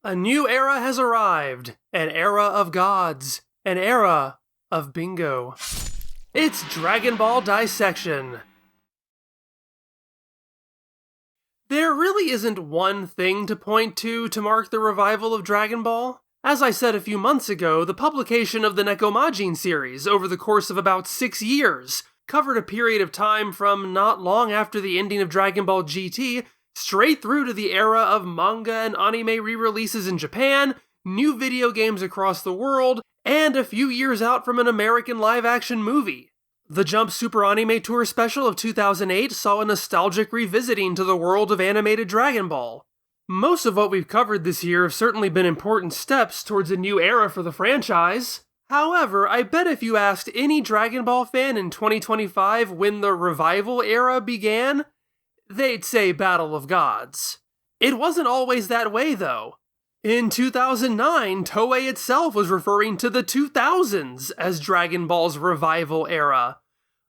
A new era has arrived. An era of gods. An era of bingo. It's Dragon Ball Dissection. There really isn't one thing to point to mark the revival of Dragon Ball. As I said a few months ago, the publication of the Nekomajin series over the course of about 6 years covered a period of time from not long after the ending of Dragon Ball GT straight through to the era of manga and anime re-releases in Japan, new video games across the world, and a few years out from an American live-action movie. The Jump Super Anime Tour special of 2008 saw a nostalgic revisiting to the world of animated Dragon Ball. Most of what we've covered this year have certainly been important steps towards a new era for the franchise. However, I bet if you asked any Dragon Ball fan in 2025 when the revival era began, they'd say Battle of Gods. It wasn't always that way, though. In 2009, Toei itself was referring to the 2000s as Dragon Ball's revival era.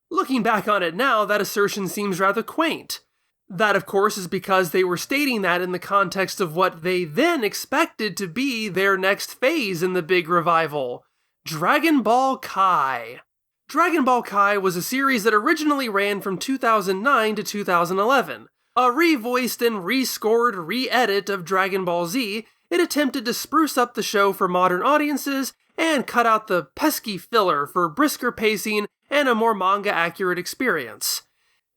Looking back on it now, that assertion seems rather quaint. That, of course, is because they were stating that in the context of what they then expected to be their next phase in the big revival: Dragon Ball Kai. Dragon Ball Kai was a series that originally ran from 2009 to 2011. A revoiced and rescored re-edit of Dragon Ball Z, it attempted to spruce up the show for modern audiences and cut out the pesky filler for brisker pacing and a more manga-accurate experience.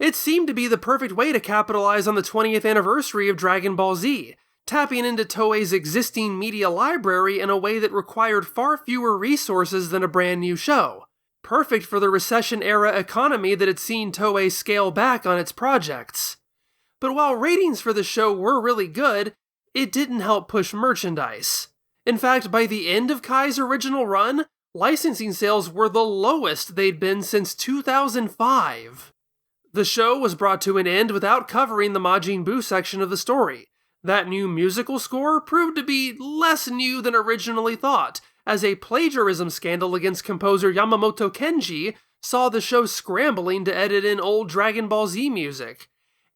It seemed to be the perfect way to capitalize on the 20th anniversary of Dragon Ball Z, tapping into Toei's existing media library in a way that required far fewer resources than a brand new show. Perfect for the recession-era economy that had seen Toei scale back on its projects. But while ratings for the show were really good, it didn't help push merchandise. In fact, by the end of Kai's original run, licensing sales were the lowest they'd been since 2005. The show was brought to an end without covering the Majin Buu section of the story. That new musical score proved to be less new than originally thought, as a plagiarism scandal against composer Yamamoto Kenji saw the show scrambling to edit in old Dragon Ball Z music.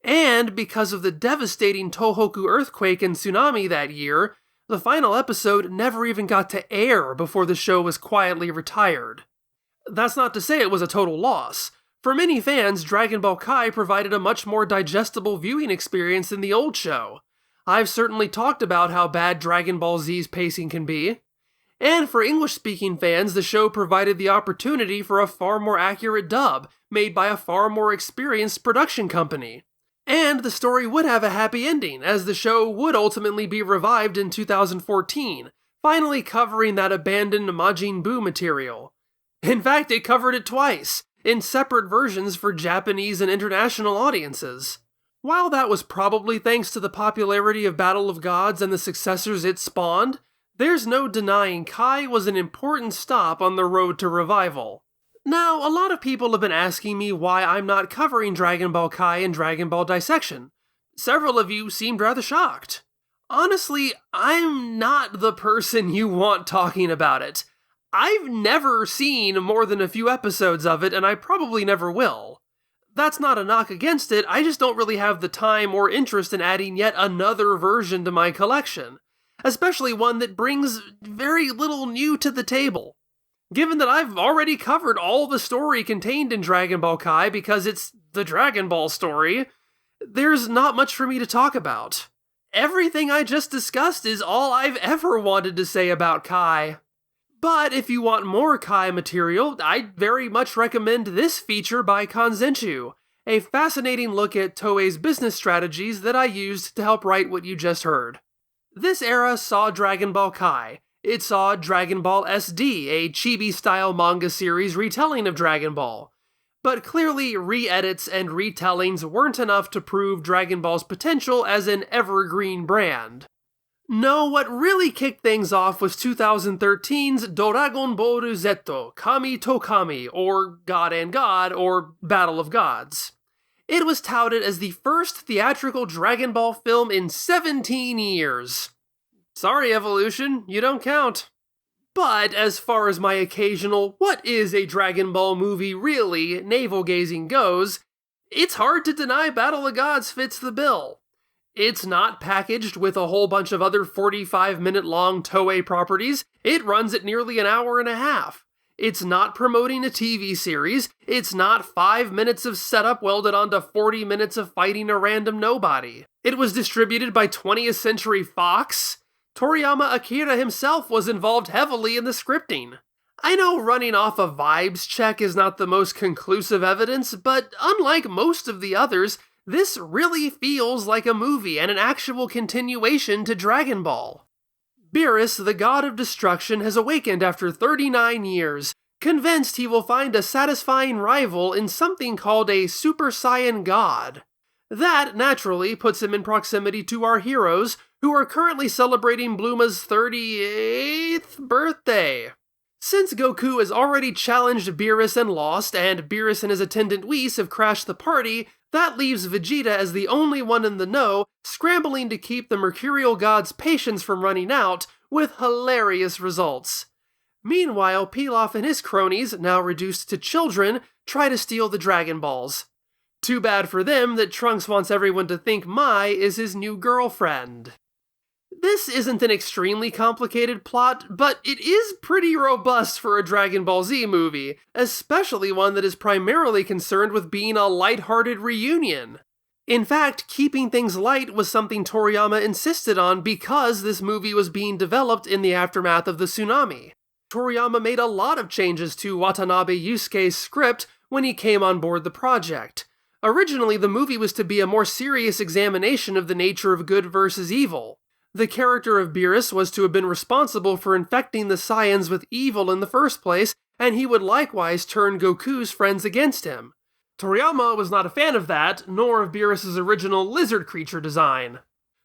And because of the devastating Tohoku earthquake and tsunami that year, the final episode never even got to air before the show was quietly retired. That's not to say it was a total loss. For many fans, Dragon Ball Kai provided a much more digestible viewing experience than the old show. I've certainly talked about how bad Dragon Ball Z's pacing can be. And for English-speaking fans, the show provided the opportunity for a far more accurate dub, made by a far more experienced production company. And the story would have a happy ending, as the show would ultimately be revived in 2014, finally covering that abandoned Majin Buu material. In fact, it covered it twice, in separate versions for Japanese and international audiences. While that was probably thanks to the popularity of Battle of Gods and the successors it spawned, there's no denying Kai was an important stop on the road to revival. Now, a lot of people have been asking me why I'm not covering Dragon Ball Kai and Dragon Ball Dissection. Several of you seemed rather shocked. Honestly, I'm not the person you want talking about it. I've never seen more than a few episodes of it, and I probably never will. That's not a knock against it, I just don't really have the time or interest in adding yet another version to my collection. Especially one that brings very little new to the table. Given that I've already covered all the story contained in Dragon Ball Kai because it's the Dragon Ball story, there's not much for me to talk about. Everything I just discussed is all I've ever wanted to say about Kai. But if you want more Kai material, I'd very much recommend this feature by Kanzenshuu, a fascinating look at Toei's business strategies that I used to help write what you just heard. This era saw Dragon Ball Kai. It saw Dragon Ball SD, a chibi-style manga series retelling of Dragon Ball. But clearly, re-edits and retellings weren't enough to prove Dragon Ball's potential as an evergreen brand. No, what really kicked things off was 2013's Doragon Boru Zetto, Kami to Kami, or God and God, or Battle of Gods. It was touted as the first theatrical Dragon Ball film in 17 years. Sorry, Evolution, you don't count. But as far as my occasional what is a Dragon Ball movie really navel-gazing goes, it's hard to deny Battle of Gods fits the bill. It's not packaged with a whole bunch of other 45-minute-long Toei properties. It runs at nearly an hour and a half. It's not promoting a TV series. It's not 5 minutes of setup welded onto 40 minutes of fighting a random nobody. It was distributed by 20th Century Fox. Toriyama Akira himself was involved heavily in the scripting. I know running off a vibes check is not the most conclusive evidence, but unlike most of the others, this really feels like a movie and an actual continuation to Dragon Ball. Beerus, the god of destruction, has awakened after 39 years, convinced he will find a satisfying rival in something called a Super Saiyan God. That, naturally, puts him in proximity to our heroes, who are currently celebrating Bluma's 38th birthday. Since Goku has already challenged Beerus and lost, and Beerus and his attendant Whis have crashed the party, that leaves Vegeta as the only one in the know, scrambling to keep the Mercurial God's patience from running out, with hilarious results. Meanwhile, Pilaf and his cronies, now reduced to children, try to steal the Dragon Balls. Too bad for them that Trunks wants everyone to think Mai is his new girlfriend. This isn't an extremely complicated plot, but it is pretty robust for a Dragon Ball Z movie, especially one that is primarily concerned with being a lighthearted reunion. In fact, keeping things light was something Toriyama insisted on because this movie was being developed in the aftermath of the tsunami. Toriyama made a lot of changes to Watanabe Yusuke's script when he came on board the project. Originally, the movie was to be a more serious examination of the nature of good versus evil. The character of Beerus was to have been responsible for infecting the Saiyans with evil in the first place, and he would likewise turn Goku's friends against him. Toriyama was not a fan of that, nor of Beerus' original lizard creature design.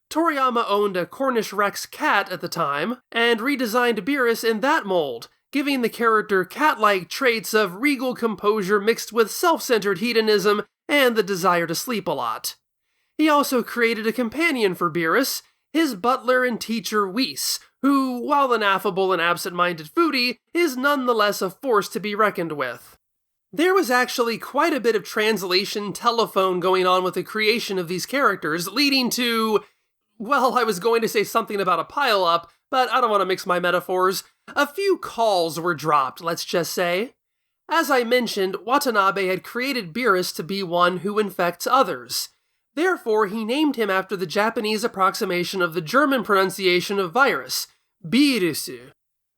Toriyama owned a Cornish Rex cat at the time, and redesigned Beerus in that mold, giving the character cat-like traits of regal composure mixed with self-centered hedonism and the desire to sleep a lot. He also created a companion for Beerus, his butler and teacher Whis, who, while an affable and absent-minded foodie, is nonetheless a force to be reckoned with. There was actually quite a bit of translation telephone going on with the creation of these characters, leading to... well, I was going to say something about a pile-up, but I don't want to mix my metaphors. A few calls were dropped, let's just say. As I mentioned, Watanabe had created Beerus to be one who infects others. Therefore, he named him after the Japanese approximation of the German pronunciation of virus, Beerus.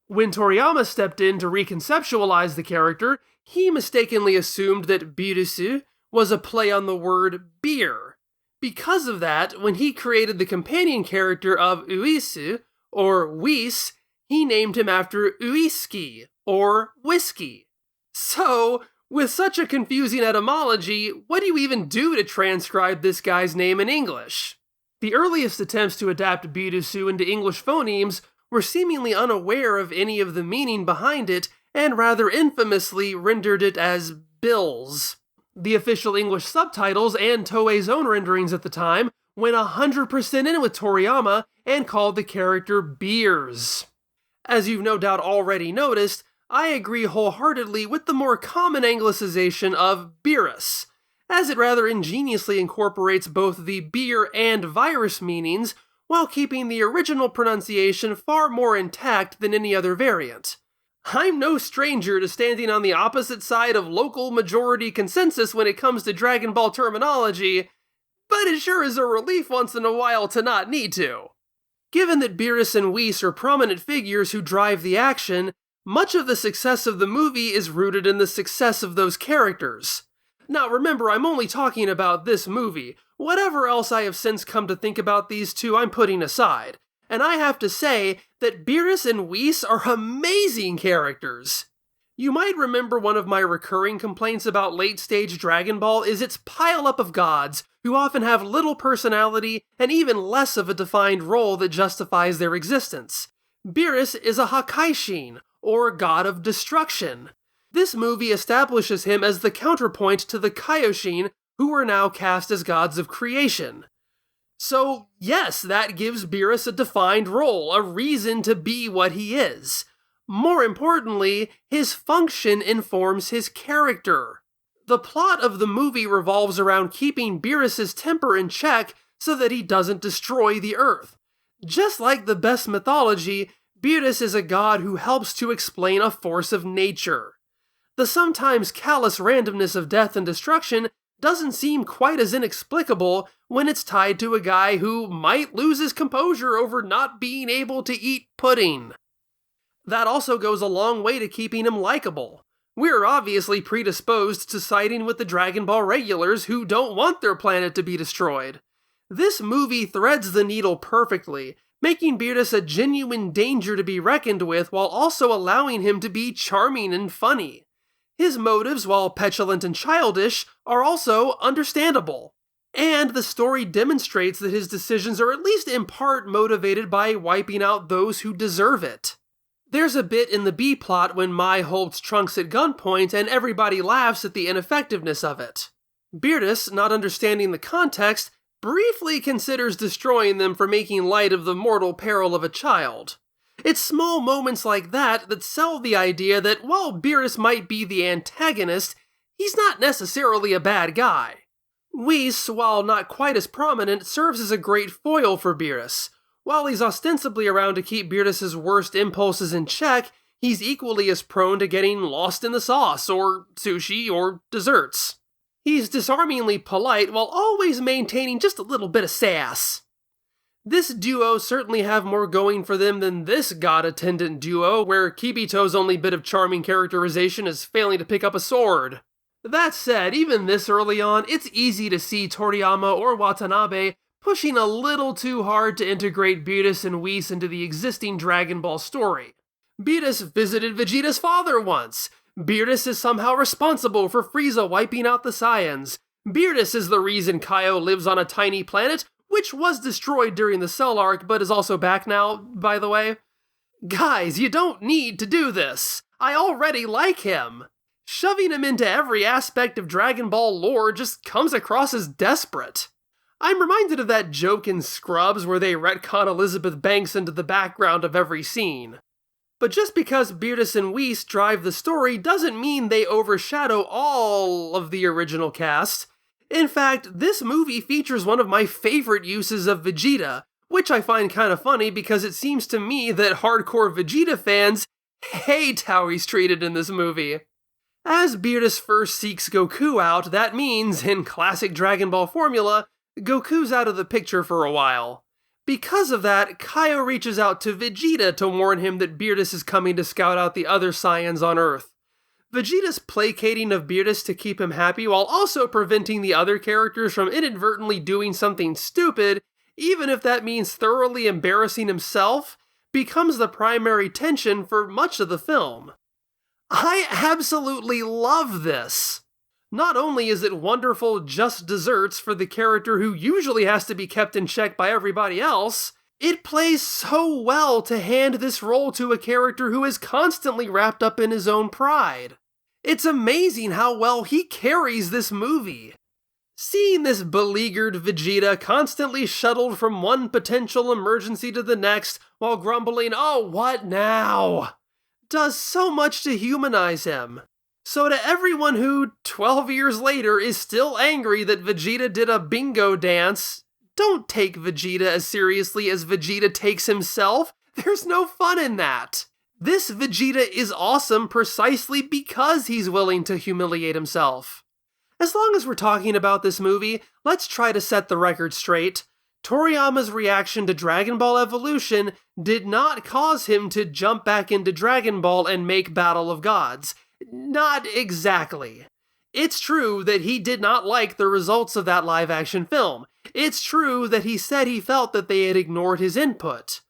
When Toriyama stepped in to reconceptualize the character, he mistakenly assumed that Beerus was a play on the word beer. Because of that, when he created the companion character of Uisu, or Whis, he named him after Uiski, or whiskey. So, with such a confusing etymology, what do you even do to transcribe this guy's name in English? The earliest attempts to adapt Beerus into English phonemes were seemingly unaware of any of the meaning behind it, and rather infamously rendered it as Bills. The official English subtitles and Toei's own renderings at the time went 100% in with Toriyama and called the character Beers. As you've no doubt already noticed, I agree wholeheartedly with the more common anglicization of Beerus, as it rather ingeniously incorporates both the beer and virus meanings while keeping the original pronunciation far more intact than any other variant. I'm no stranger to standing on the opposite side of local majority consensus when it comes to Dragon Ball terminology, but it sure is a relief once in a while to not need to. Given that Beerus and Whis are prominent figures who drive the action, much of the success of the movie is rooted in the success of those characters. Now remember, I'm only talking about this movie. Whatever else I have since come to think about these two, I'm putting aside. And I have to say that Beerus and Whis are amazing characters. You might remember one of my recurring complaints about late-stage Dragon Ball is its pile-up of gods, who often have little personality and even less of a defined role that justifies their existence. Beerus is a Hakaishin, or god of destruction. This movie establishes him as the counterpoint to the Kaioshin, who are now cast as gods of creation. So, yes, that gives Beerus a defined role, a reason to be what he is. More importantly, his function informs his character. The plot of the movie revolves around keeping Beerus' temper in check so that he doesn't destroy the Earth. Just like the best mythology, Beerus is a god who helps to explain a force of nature. The sometimes callous randomness of death and destruction doesn't seem quite as inexplicable when it's tied to a guy who might lose his composure over not being able to eat pudding. That also goes a long way to keeping him likable. We're obviously predisposed to siding with the Dragon Ball regulars who don't want their planet to be destroyed. This movie threads the needle perfectly, making Beerus a genuine danger to be reckoned with while also allowing him to be charming and funny. His motives, while petulant and childish, are also understandable. And the story demonstrates that his decisions are at least in part motivated by wiping out those who deserve it. There's a bit in the B-plot when Mai holds Trunks at gunpoint and everybody laughs at the ineffectiveness of it. Beerus, not understanding the context, briefly considers destroying them for making light of the mortal peril of a child. It's small moments like that that sell the idea that while Beerus might be the antagonist, he's not necessarily a bad guy. Whis, while not quite as prominent, serves as a great foil for Beerus. While he's ostensibly around to keep Beerus' worst impulses in check, he's equally as prone to getting lost in the sauce, or sushi, or desserts. He's disarmingly polite while always maintaining just a little bit of sass. This duo certainly have more going for them than this god-attendant duo, where Kibito's only bit of charming characterization is failing to pick up a sword. That said, even this early on, it's easy to see Toriyama or Watanabe pushing a little too hard to integrate Beerus and Whis into the existing Dragon Ball story. Beerus visited Vegeta's father once. Beerus is somehow responsible for Frieza wiping out the Saiyans. Beerus is the reason Kaio lives on a tiny planet, which was destroyed during the Cell arc, but is also back now, by the way. Guys, you don't need to do this. I already like him. Shoving him into every aspect of Dragon Ball lore just comes across as desperate. I'm reminded of that joke in Scrubs where they retcon Elizabeth Banks into the background of every scene. But just because Beerus and Whis drive the story doesn't mean they overshadow all of the original cast. In fact, this movie features one of my favorite uses of Vegeta, which I find kind of funny because it seems to me that hardcore Vegeta fans hate how he's treated in this movie. As Beerus first seeks Goku out, that means, in classic Dragon Ball formula, Goku's out of the picture for a while. Because of that, Kaio reaches out to Vegeta to warn him that Beerus is coming to scout out the other Saiyans on Earth. Vegeta's placating of Beerus to keep him happy while also preventing the other characters from inadvertently doing something stupid, even if that means thoroughly embarrassing himself, becomes the primary tension for much of the film. I absolutely love this! Not only is it wonderful just desserts for the character who usually has to be kept in check by everybody else, it plays so well to hand this role to a character who is constantly wrapped up in his own pride. It's amazing how well he carries this movie. Seeing this beleaguered Vegeta constantly shuttled from one potential emergency to the next while grumbling, "Oh, what now?" does so much to humanize him. So to everyone who, 12 years later, is still angry that Vegeta did a bingo dance, don't take Vegeta as seriously as Vegeta takes himself. There's no fun in that. This Vegeta is awesome precisely because he's willing to humiliate himself. As long as we're talking about this movie, let's try to set the record straight. Toriyama's reaction to Dragon Ball Evolution did not cause him to jump back into Dragon Ball and make Battle of Gods. Not exactly. It's true that he did not like the results of that live-action film. It's true that he said he felt that they had ignored his input.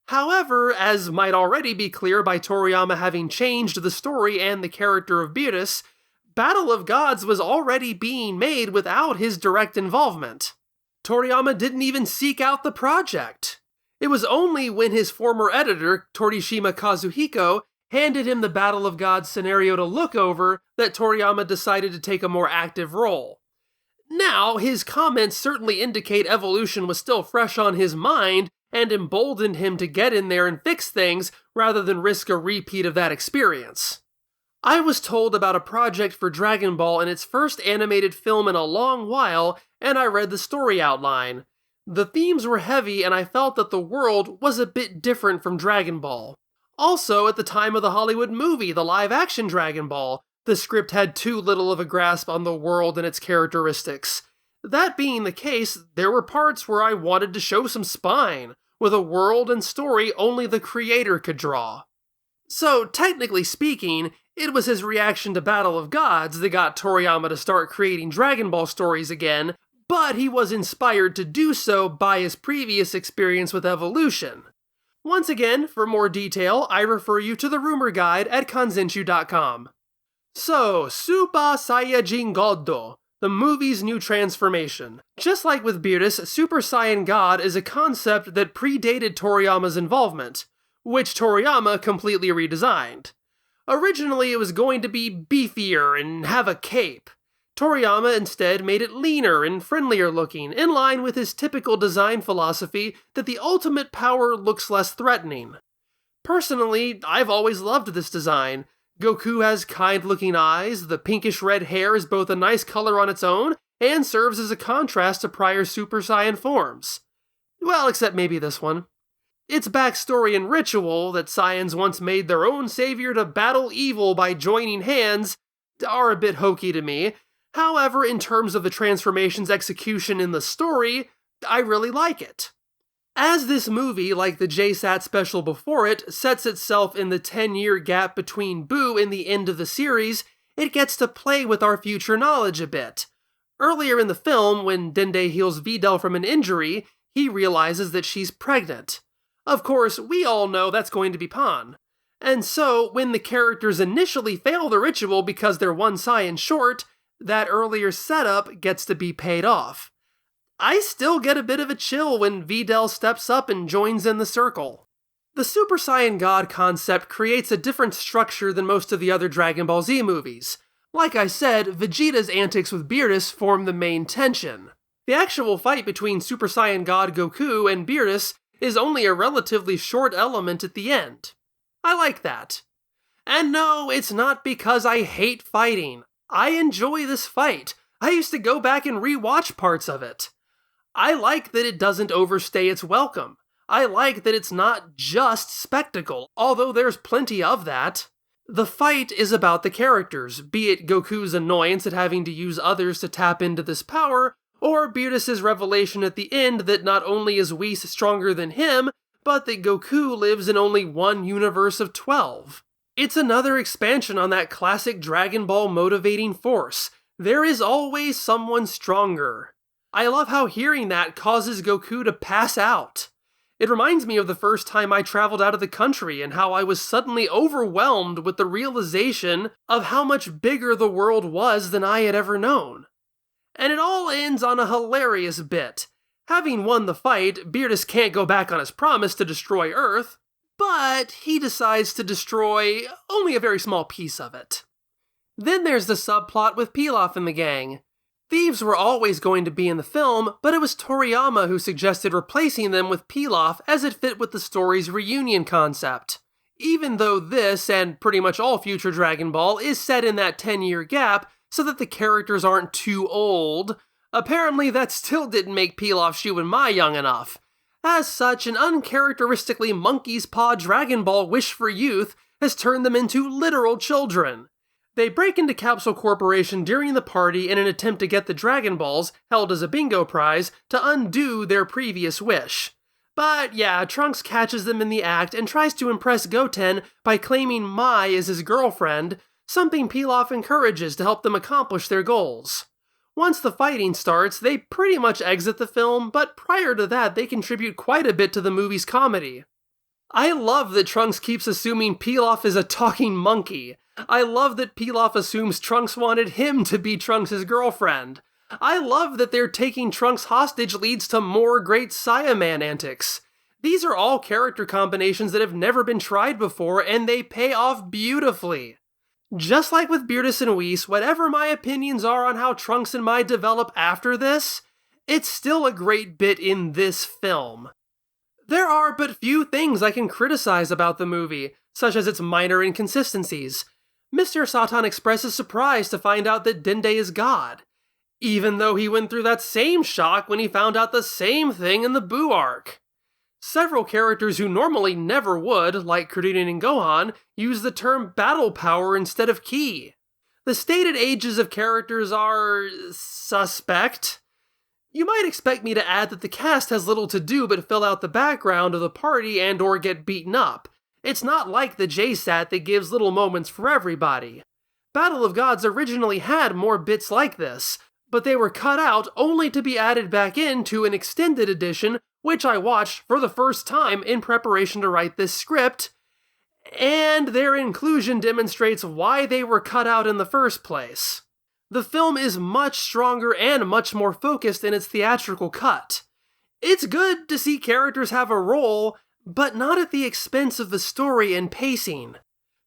However, as might already be clear by Toriyama having changed the story and the character of Beerus, Battle of Gods was already being made without his direct involvement. Toriyama didn't even seek out the project. It was only when his former editor, Torishima Kazuhiko, handed him the Battle of Gods scenario to look over that Toriyama decided to take a more active role. Now, his comments certainly indicate Evolution was still fresh on his mind and emboldened him to get in there and fix things rather than risk a repeat of that experience. I was told about a project for Dragon Ball in its first animated film in a long while, and I read the story outline. The themes were heavy, and I felt that the world was a bit different from Dragon Ball. Also, at the time of the Hollywood movie, the live-action Dragon Ball, the script had too little of a grasp on the world and its characteristics. That being the case, there were parts where I wanted to show some spine, with a world and story only the creator could draw. So, technically speaking, it was his reaction to Battle of Gods that got Toriyama to start creating Dragon Ball stories again, but he was inspired to do so by his previous experience with Evolution. Once again, for more detail, I refer you to the rumor guide at kanzenshuu.com. So, Super Saiyajin God, the movie's new transformation. Just like with Beerus, Super Saiyan God is a concept that predated Toriyama's involvement, which Toriyama completely redesigned. Originally, it was going to be beefier and have a cape. Toriyama instead made it leaner and friendlier looking, in line with his typical design philosophy that the ultimate power looks less threatening. Personally, I've always loved this design. Goku has kind-looking eyes, the pinkish-red hair is both a nice color on its own, and serves as a contrast to prior Super Saiyan forms. Well, except maybe this one. Its backstory and ritual, that Saiyans once made their own savior to battle evil by joining hands, are a bit hokey to me. However, in terms of the transformation's execution in the story, I really like it. As this movie, like the JSAT special before it, sets itself in the 10-year gap between Buu and the end of the series, it gets to play with our future knowledge a bit. Earlier in the film, when Dende heals Videl from an injury, he realizes that she's pregnant. Of course, we all know that's going to be Pan. And so, when the characters initially fail the ritual because they're one Saiyan short, that earlier setup gets to be paid off. I still get a bit of a chill when Videl steps up and joins in the circle. The Super Saiyan God concept creates a different structure than most of the other Dragon Ball Z movies. Like I said, Vegeta's antics with Beerus form the main tension. The actual fight between Super Saiyan God Goku and Beerus is only a relatively short element at the end. I like that. And no, it's not because I hate fighting. I enjoy this fight. I used to go back and re-watch parts of it. I like that it doesn't overstay its welcome. I like that it's not just spectacle, although there's plenty of that. The fight is about the characters, be it Goku's annoyance at having to use others to tap into this power, or Beerus' revelation at the end that not only is Whis stronger than him, but that Goku lives in only one universe of 12. It's another expansion on that classic Dragon Ball motivating force. There is always someone stronger. I love how hearing that causes Goku to pass out. It reminds me of the first time I traveled out of the country and how I was suddenly overwhelmed with the realization of how much bigger the world was than I had ever known. And it all ends on a hilarious bit. Having won the fight, Beerus can't go back on his promise to destroy Earth, but he decides to destroy only a very small piece of it. Then there's the subplot with Pilaf and the gang. Thieves were always going to be in the film, but it was Toriyama who suggested replacing them with Pilaf as it fit with the story's reunion concept. Even though this, and pretty much all future Dragon Ball, is set in that 10-year gap so that the characters aren't too old, apparently that still didn't make Pilaf, Shu, and Mai young enough. As such, an uncharacteristically monkey's paw Dragon Ball wish for youth has turned them into literal children. They break into Capsule Corporation during the party in an attempt to get the Dragon Balls, held as a bingo prize, to undo their previous wish. But yeah, Trunks catches them in the act and tries to impress Goten by claiming Mai as his girlfriend, something Pilaf encourages to help them accomplish their goals. Once the fighting starts, they pretty much exit the film, but prior to that, they contribute quite a bit to the movie's comedy. I love that Trunks keeps assuming Pilaf is a talking monkey. I love that Pilaf assumes Trunks wanted him to be Trunks' girlfriend. I love that their taking Trunks hostage leads to more great Saiyaman antics. These are all character combinations that have never been tried before, and they pay off beautifully. Just like with Beerus and Whis, whatever my opinions are on how Trunks and Mai develop after this, it's still a great bit in this film. There are but few things I can criticize about the movie, such as its minor inconsistencies. Mr. Satan expresses surprise to find out that Dende is God. even though he went through that same shock when he found out the same thing in the Buu arc. Several characters who normally never would, like Krillin and Gohan, use the term battle power instead of ki. The stated ages of characters are suspect. You might expect me to add that the cast has little to do but fill out the background of the party and or get beaten up. It's not like the JSAT that gives little moments for everybody. Battle of Gods originally had more bits like this, but they were cut out only to be added back into an extended edition, which I watched for the first time in preparation to write this script, and their inclusion demonstrates why they were cut out in the first place. The film is much stronger and much more focused in its theatrical cut. It's good to see characters have a role, but not at the expense of the story and pacing.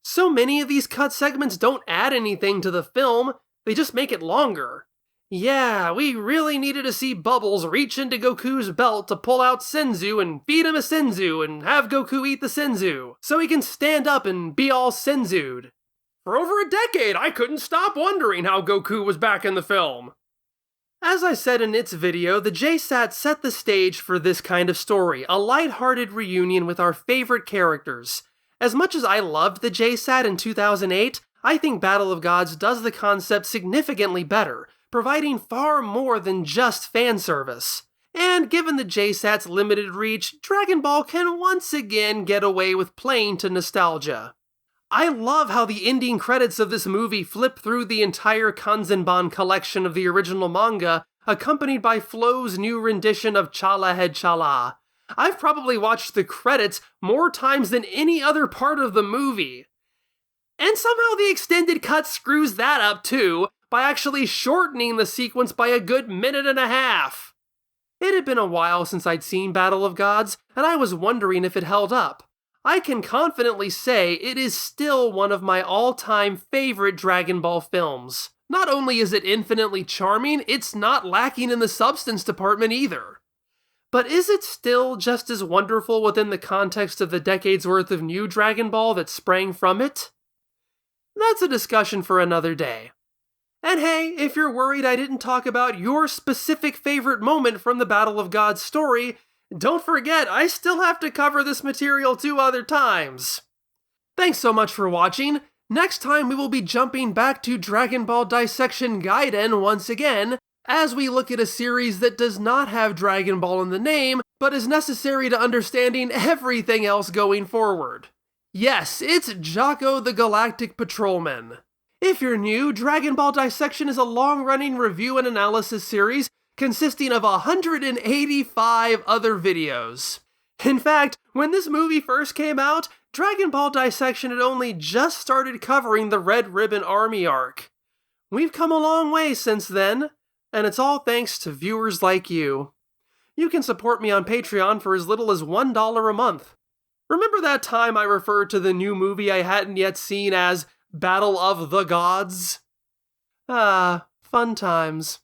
So many of these cut segments don't add anything to the film, they just make it longer. Yeah, we really needed to see Bubbles reach into Goku's belt to pull out Senzu and feed him a Senzu and have Goku eat the Senzu, so he can stand up and be all Senzu'd. For over a decade, I couldn't stop wondering how Goku was back in the film. As I said in its video, the JSAT set the stage for this kind of story, a lighthearted reunion with our favorite characters. As much as I loved the JSAT in 2008, I think Battle of Gods does the concept significantly better, providing far more than just fan service. And given the JSAT's limited reach, Dragon Ball can once again get away with playing to nostalgia. I love how the ending credits of this movie flip through the entire Kanzenban collection of the original manga, accompanied by Flo's new rendition of Chala Head Chala. I've probably watched the credits more times than any other part of the movie. And somehow the extended cut screws that up too, by actually shortening the sequence by a good minute and a half. It had been a while since I'd seen Battle of Gods, and I was wondering if it held up. I can confidently say it is still one of my all-time favorite Dragon Ball films. Not only is it infinitely charming, it's not lacking in the substance department either. But is it still just as wonderful within the context of the decades worth of new Dragon Ball that sprang from it? That's a discussion for another day. And hey, if you're worried I didn't talk about your specific favorite moment from the Battle of Gods story, don't forget I still have to cover this material 2 other times. Thanks so much for watching. Next time we will be jumping back to Dragon Ball Dissection Gaiden once again, as we look at a series that does not have Dragon Ball in the name, but is necessary to understanding everything else going forward. Yes, it's Jocko the Galactic Patrolman. If you're new, Dragon Ball Dissection is a long-running review and analysis series consisting of 185 other videos. In fact, when this movie first came out, Dragon Ball Dissection had only just started covering the Red Ribbon Army arc. We've come a long way since then, and it's all thanks to viewers like you. You can support me on Patreon for as little as $1 a month. Remember that time I referred to the new movie I hadn't yet seen as Battle of the Gods? Ah, fun times.